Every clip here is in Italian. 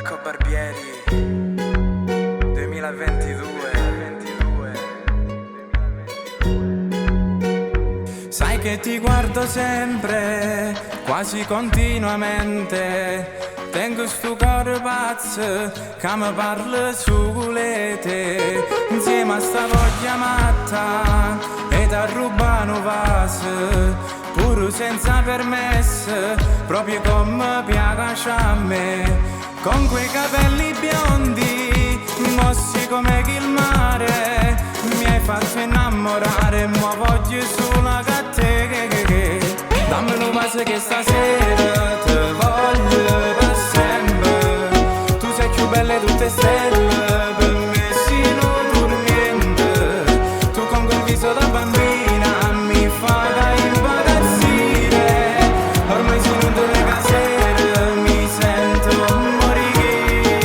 Marco Barbieri 2022. Sai che ti guardo sempre, quasi continuamente. Tengo sto cuore pazzo che mi parla sulle te. Insieme a sta voglia matta e ti rubano vaso, pure senza permesso, proprio come piace a me. Con quei capelli biondi, mossi come il mare, mi hai fatto innamorare, ma voglio solo che te. Dammi un passo che stasera ti voglio per sempre. Tu sei più bella di tutte stelle, per me sino dormiente. Tu con quel viso da bambina mi fai impazzire. Ormai sono in due casere, mi sento morire.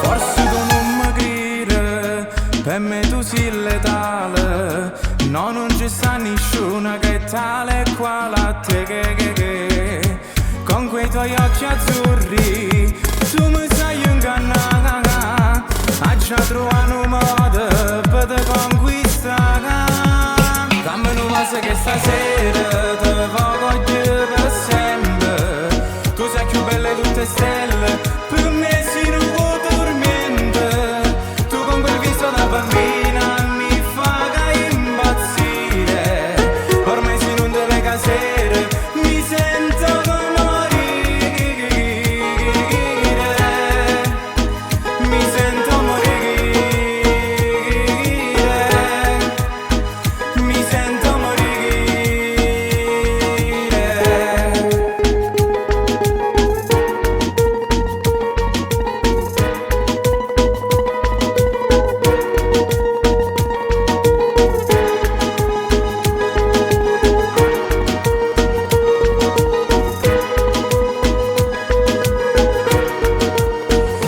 Forse tu non mi credi, per me tu sei letale. No, non ci sta nessuno che è tale e quale a te che. Con quei tuoi occhi azzurri tu mi sai ingannare. Ha già trovato un modo per te conquistare. Dammi un passo che stasera te voglio per sempre. Tu sei più bella di tutte stelle, per me sei un dormiente. Tu con quel viso da bambina mi fai impazzire. Ormai sei in delle casere, mi sento morire. Mi sento morire. Mi sento morire.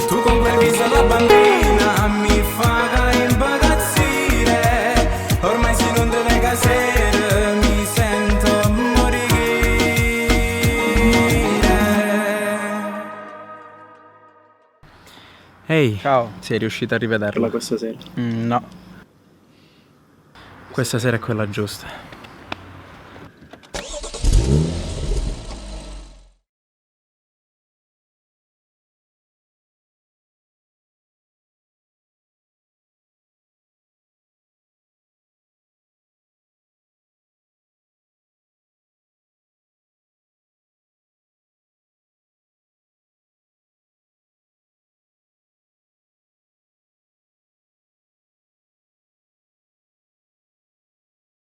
Tu con quel viso da bambina mi fai impazzire. Ormai si non deve casere, mi sento morire. Ehi, Ciao, sei riuscito a quella rivederla? questa sera. No, questa sera è quella giusta.